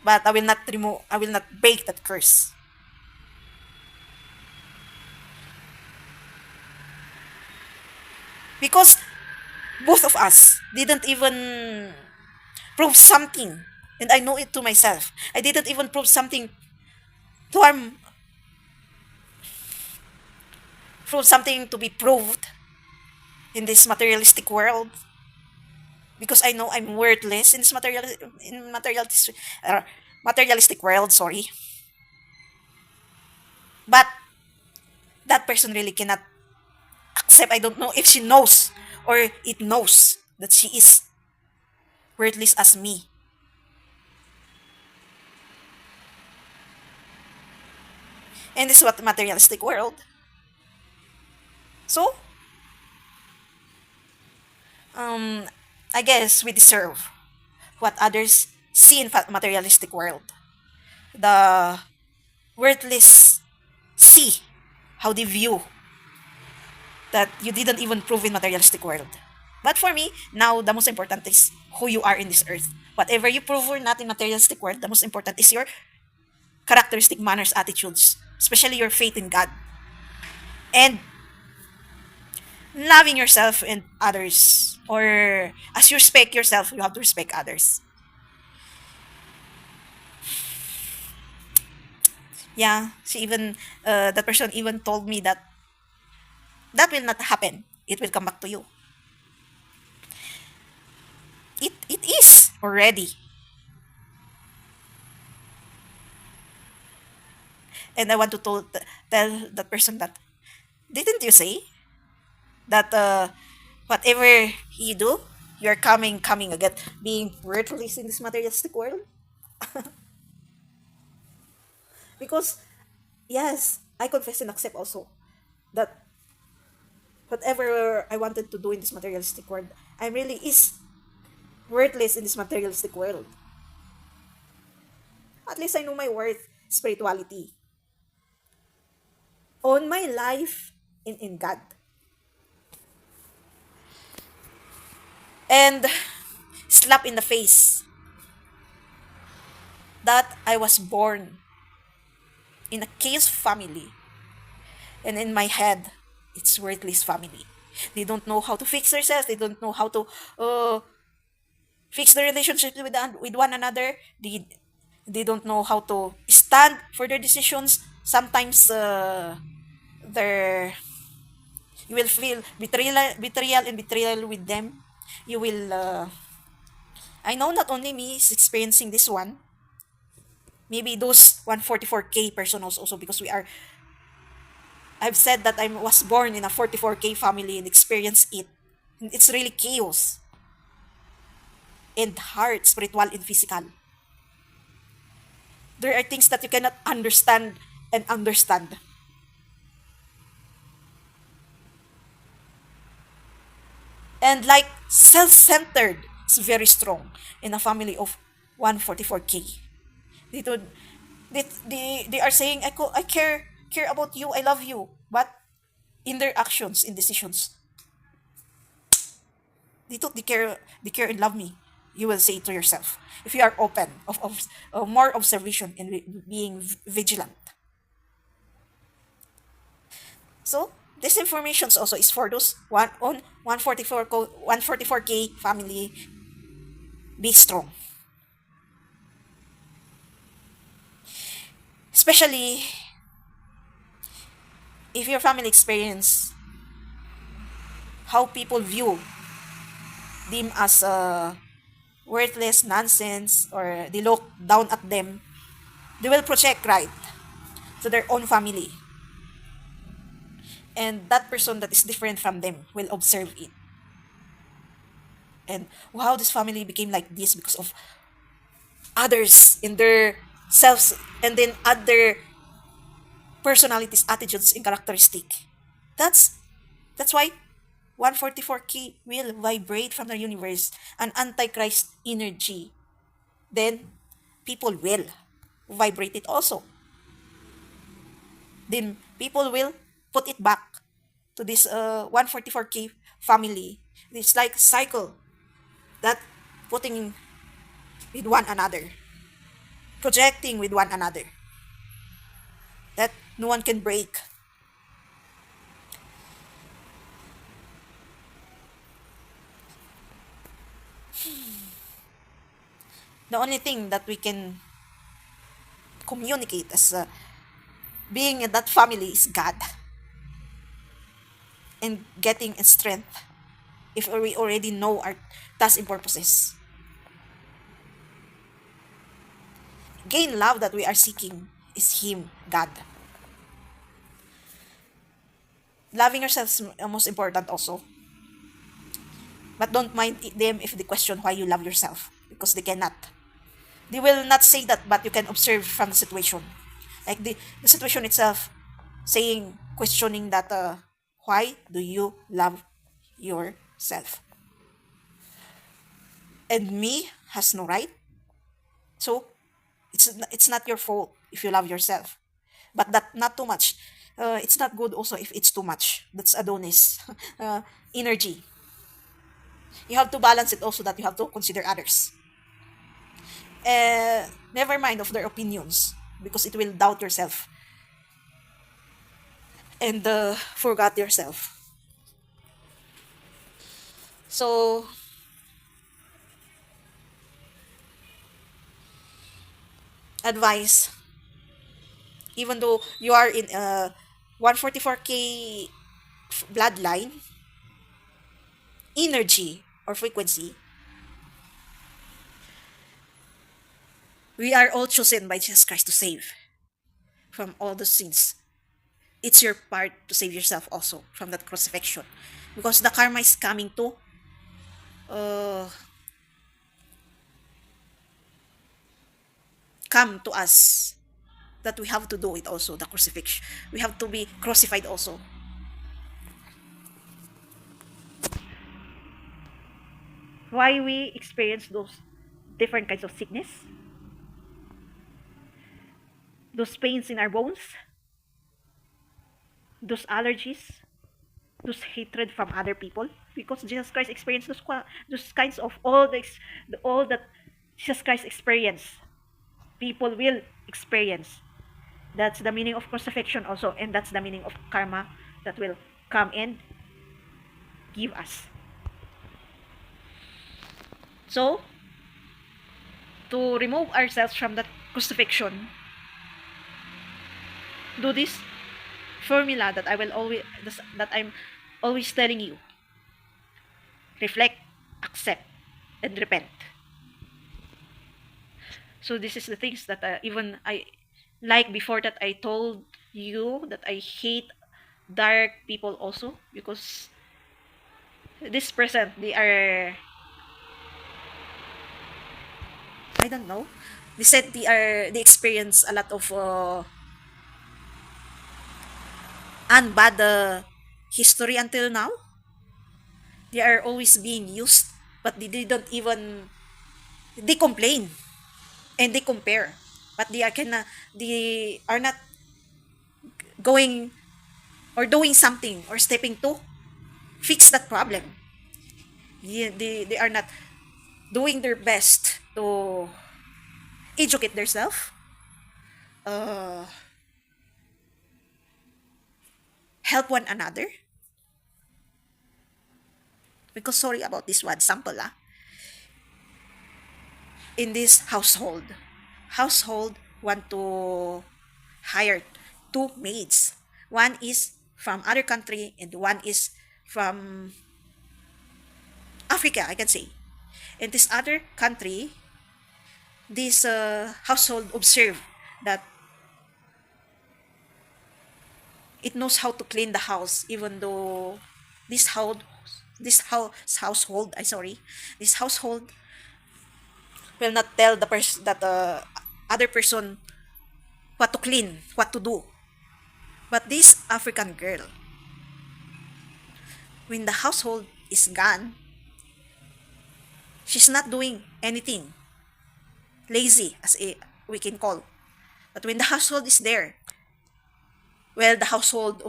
[SPEAKER 1] But I will not break that curse. Because both of us didn't even prove something. And I know it to myself. I didn't even prove something to harm, prove something to be proved in this materialistic world. Because I know I'm worthless in this uh, materialistic world, sorry. But that person really cannot accept. I don't know if she knows or it knows that she is worthless as me. And this is what the materialistic world. So, um, I guess we deserve what others see in materialistic world. The worthless see how they view that you didn't even prove in materialistic world. But for me, now the most important is who you are in this earth. Whatever you prove or not in materialistic world, the most important is your characteristic manners, attitudes, especially your faith in God. And loving yourself and others. Or as you respect yourself, you have to respect others. Yeah, that person even told me that that will not happen. It will come back to you. It is already. And I want to tell that person that, didn't you say that whatever you do, you're coming again, being worthless in this materialistic world? Because, yes, I confess and accept also that whatever I wanted to do in this materialistic world, I really is worthless in this materialistic world. At least I know my worth, spirituality, on my life in God. And slap in the face that I was born in a chaos family. And in my head, it's worthless family. They don't know how to fix themselves. They don't know how to fix their relationship with one another. They don't know how to stand for their decisions. Sometimes they're you will feel betrayal with them. You will. I know not only me is experiencing this one. Maybe those 144K personals also, because we are. I've said that I was born in a 44K family and experienced it. It's really chaos and heart, spiritual and physical. There are things that you cannot understand and understand. And like self-centered is very strong in a family of 144K. They don't, they are saying, I care about you, I love you. But in their actions, in decisions, they care and love me. You will say it to yourself. If you are open, of more observation and being vigilant. So this information also is for those one on 144K family. Be strong, especially if your family experience how people view them as worthless nonsense, or they look down at them. They will project right to their own family, and that person that is different from them will observe it. And wow, this family became like this because of others in their selves, and then other personalities, attitudes, and characteristic. That's that's why 144K will vibrate from the universe, an antichrist energy. Then people will vibrate it also. Then people will put it back to this 144K family. It's like cycle that putting with one another, projecting with one another, that no one can break. The only thing that we can communicate as being in that family is God, and getting strength if we already know our tasks and purposes. Gain love that we are seeking is Him, God. Loving yourself is most important also. But don't mind them if they question why you love yourself, because they cannot. They will not say that, but you can observe from the situation. Like the situation itself saying, questioning that, why do you love yourself? And me has no right. So it's not your fault if you love yourself, but that not too much. It's not good also if it's too much. That's Adonis energy. You have to balance it also, that you have to consider others. Never mind of their opinions, because it will doubt yourself and forget yourself. So advice, even though you are in a 144K bloodline energy or frequency, we are all chosen by Jesus Christ to save from all the sins. It's your part to save yourself also from that crucifixion, because the karma is coming to uh, come to us, that we have to do it also, the crucifixion. We have to be crucified also. Why we experience those different kinds of sickness, those pains in our bones, those allergies, those hatred from other people, because Jesus Christ experienced those kinds of all that Jesus Christ experienced. People will experience. That's the meaning of crucifixion also, and that's the meaning of karma that will come and give us. So, to remove ourselves from that crucifixion, do this formula that I'm always telling you. Reflect, accept, and repent. So this is the things that even I, like before, that I told you that I hate dark people also, because this present, they are, I don't know, they said they experience a lot of bad history until now. They are always being used, but they don't even, they complain and they compare, but they are not going or doing something or stepping to fix that problem. They are not doing their best to educate themselves, uh, help one another. Because sorry about this one, sample in this household want to hire two maids. One is from other country and one is from Africa, I can say. In this other country, this household observe that it knows how to clean the house, even though this house household, I sorry, this household will not tell the person that other person what to clean, what to do. But this African girl, when the household is gone, she's not doing anything. Lazy, as we can call. But when the household is there, well, the household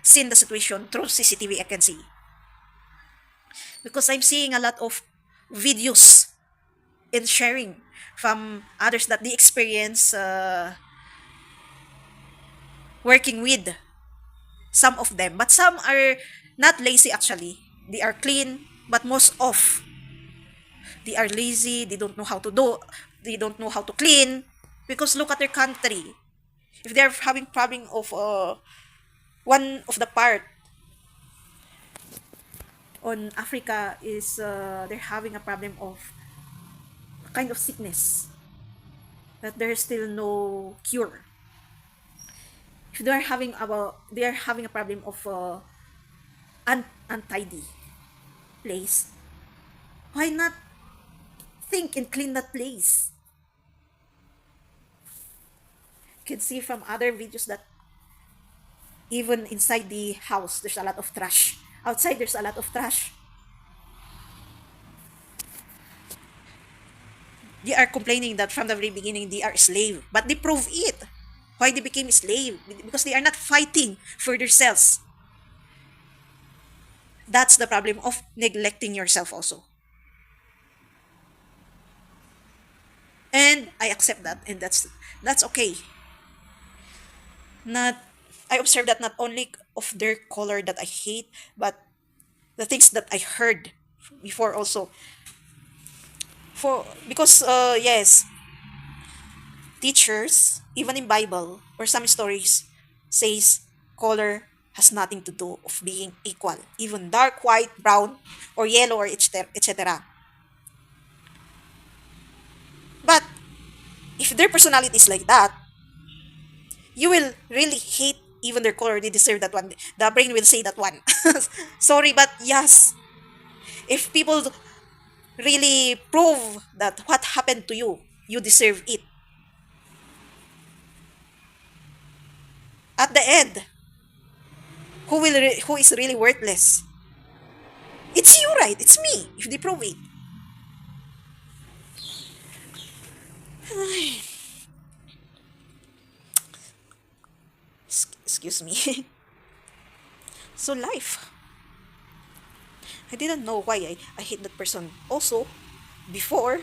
[SPEAKER 1] seen the situation through CCTV, I can see. Because I'm seeing a lot of videos and sharing from others that they experience working with some of them. But some are not lazy actually. They are clean, but most of they are lazy. They don't know how to do. They don't know how to clean. Because look at their country. If they're having problem of one of the part on Africa is they're having a problem of a kind of sickness that there's still no cure. If they are having a problem of untidy place, why not think and clean that place? You can see from other videos that even inside the house there's a lot of trash. Outside there's a lot of trash. They are complaining that from the very beginning they are slave, but they prove it. Why they became slave? Because they are not fighting for themselves. That's the problem of neglecting yourself also. And I accept that, and that's okay. Not I observe that not only of their color that I hate, but the things that I heard before also. For because yes, teachers even in Bible or some stories says color has nothing to do of being equal, even dark white, brown, or yellow, or etc. etc. But if their personality is like that, you will really hate even their color. They deserve that one. The brain will say that one. Sorry, but yes, if people really prove that what happened to you, you deserve it. At the end, who is really worthless? It's you, right? It's me. If they prove it. Excuse me. So life. I didn't know why I hate that person. Also, before,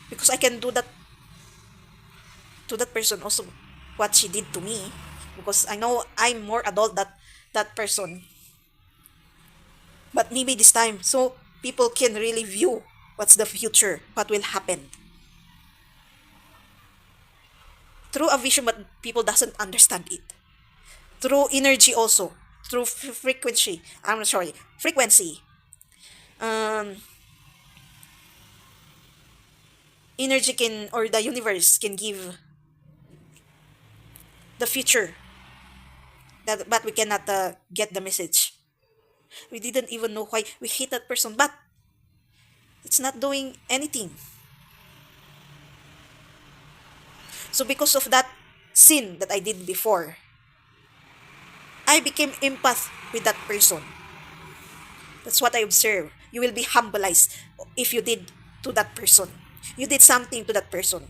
[SPEAKER 1] because I can do that to that person also what she did to me. Because I know I'm more adult that that person. But maybe this time, so people can really view what's the future, what will happen. Through a vision, but people doesn't understand it. Through energy also, through frequency. I'm sorry, frequency. Um, energy can or the universe can give the future that, but we cannot get the message. We didn't even know why we hate that person, but it's not doing anything. So because of that sin that I did before, I became empath with that person. That's what I observe. You will be humbleized if you did to that person. You did something to that person.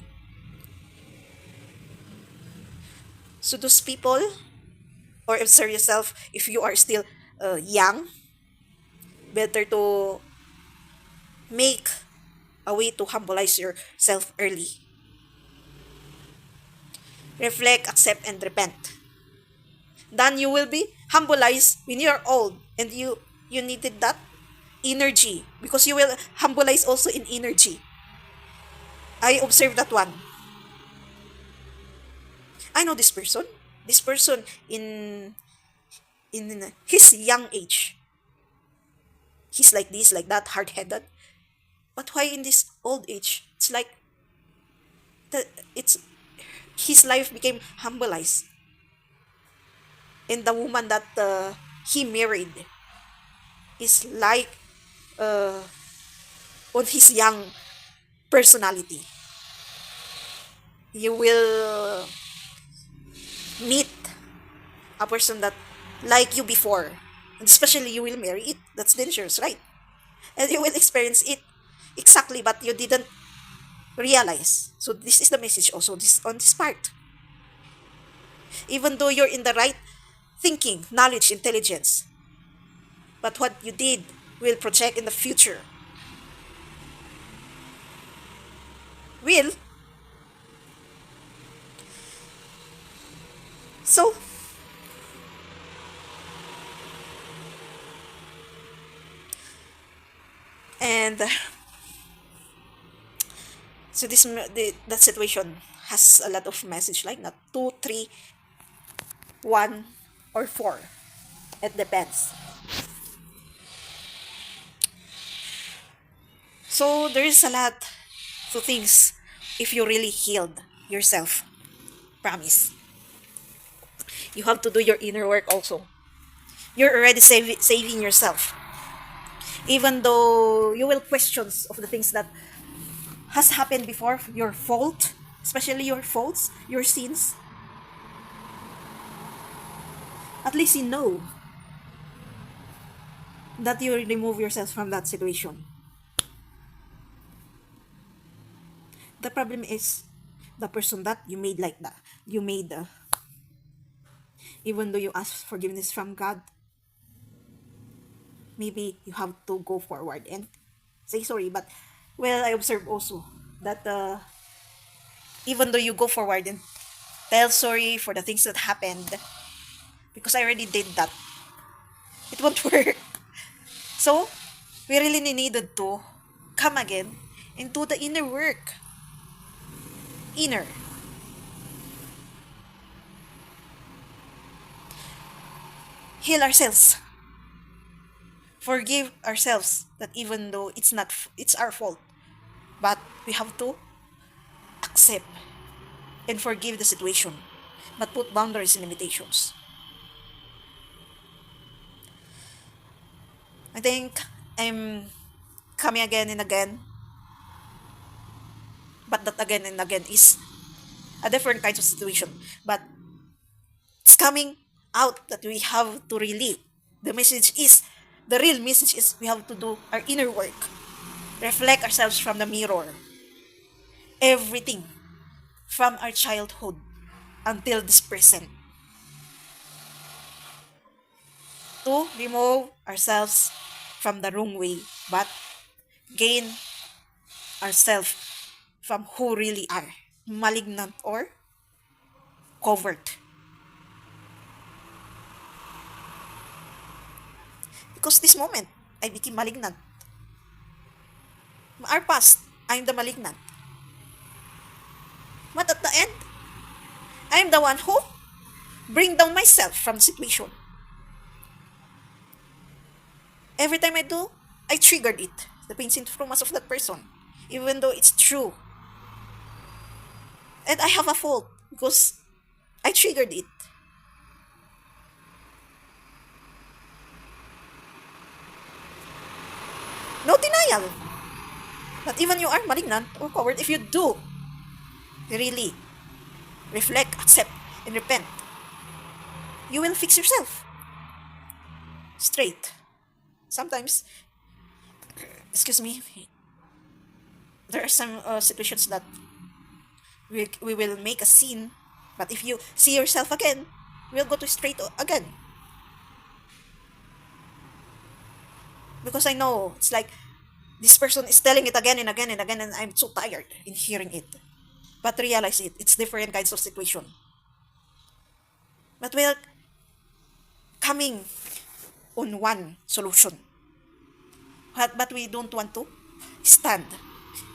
[SPEAKER 1] So those people, or observe yourself if you are still young, better to make a way to humbleize yourself early. Reflect, accept, and repent. Then you will be Humbilize when you're old and you needed that energy because you will humbilize also in energy. I observed that one. I know this person. This person in his young age, he's like this, like that, hard headed. But why in this old age, it's like the it's his life became humbilized, and the woman that he married is like uh, on his young personality. You will meet a person that like you before, and especially you will marry it. That's dangerous, right? And you will experience it exactly, but you didn't realize. So this is the message also this on this part. Even though you're in the right thinking, knowledge, intelligence, but what you did will project in the future. Will so and so that situation has a lot of message like not two, three, one, or four. It depends. So there is a lot to things if you really healed yourself. Promise. You have to do your inner work also. You're already saving yourself. Even though you will questions of the things that has happened before, your fault, especially your faults, your sins, at least you know that you remove yourself from that situation. The problem is the person that you made like that. You made, even though you ask forgiveness from God, maybe you have to go forward and say sorry. But, well, I observe also that even though you go forward and tell sorry for the things that happened, because I already did that, it won't work. So, we really needed to come again and do the inner work. Inner. Heal ourselves. Forgive ourselves that even though it's our fault, but we have to accept and forgive the situation, but put boundaries and limitations. I think I'm coming again and again, but that again and again is a different kind of situation. But it's coming out that we have to really. The real message is we have to do our inner work, reflect ourselves from the mirror, everything from our childhood until this present, to remove ourselves from the wrong way, but gain ourselves from who really are, malignant or covert. Because this moment, I became malignant. Our past, I'm the malignant. But at the end, I'm the one who bring down myself from the situation. Every time I do, I triggered it. The pain symptoms of that person. Even though it's true. And I have a fault because I triggered it. No denial. But even you are malignant or coward, if you do really reflect, accept, and repent, you will fix yourself straight. Sometimes, excuse me, there are some situations that we will make a scene, but if you see yourself again, we'll go to straight again. Because I know it's like this person is telling it again and again and again, and I'm so tired in hearing it. But realize it's different kinds of situation. But we'll coming on one solution. But we don't want to stand.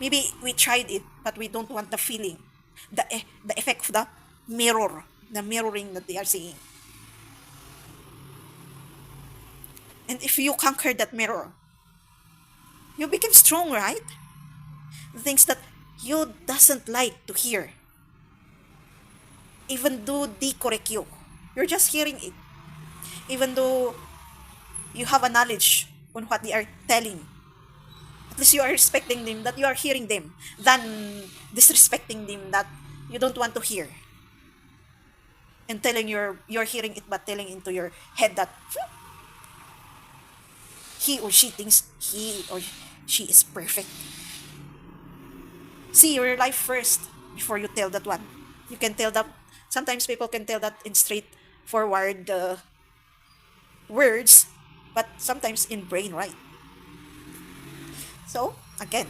[SPEAKER 1] Maybe we tried it, but we don't want the feeling, the effect of the mirror, the mirroring that they are seeing. And if you conquer that mirror, you become strong, right? The things that you doesn't like to hear, even though they correct you, you're just hearing it. Even though you have a knowledge on what they are telling, at least you are respecting them, that you are hearing them, than disrespecting them that you don't want to hear, and telling you're hearing it but telling into your head that he or she thinks he or she is perfect. See your life first before you tell that one. You can tell that. Sometimes people can tell that in straightforward words, but sometimes in brain, right? So again,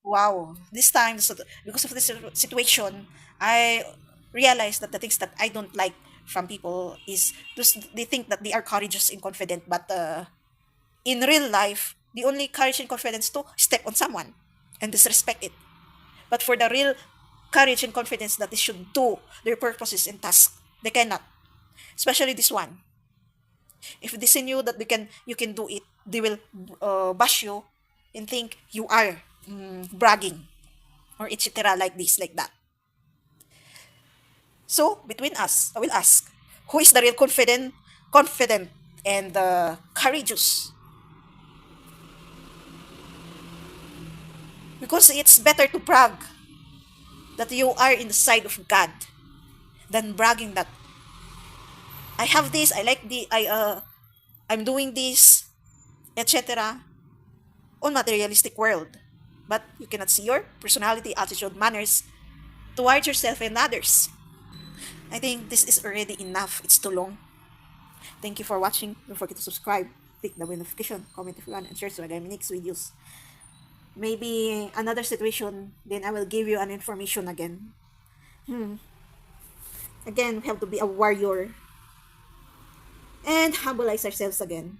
[SPEAKER 1] wow. This time, so because of this situation, I realized that the things that I don't like from people is just they think that they are courageous and confident, but in real life, the only courage and confidence to step on someone and disrespect it. But for the real courage and confidence that they should do their purposes and tasks, they cannot. Especially this one. If they see you that you can do it, they will bash you and think you are bragging or etc. like this, like that. So between us, I will ask, who is the real confident and courageous? Because it's better to brag that you are in the side of God than bragging that I have this, I like I'm doing this, etc. on materialistic world. But you cannot see your personality, attitude, manners towards yourself and others. I think this is already enough. It's too long. Thank you for watching. Don't forget to subscribe, click the bell notification, comment if you want, and share so I my next videos. Maybe another situation, then I will give you an information again. Again, we have to be a warrior and humbleize ourselves again.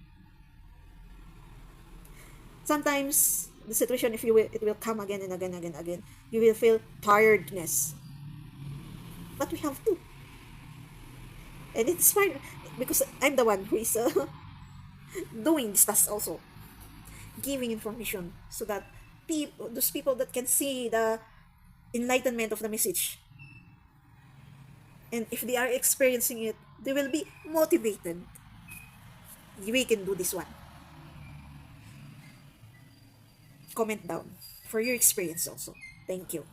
[SPEAKER 1] Sometimes the situation, if you will, it will come again and again, again, again. You will feel tiredness, but we have to, and it's fine because I'm the one who is doing this task also, giving information so that those people that can see the enlightenment of the message, and if they are experiencing it, they will be motivated. We can do this one. Comment down for your experience also. Thank you.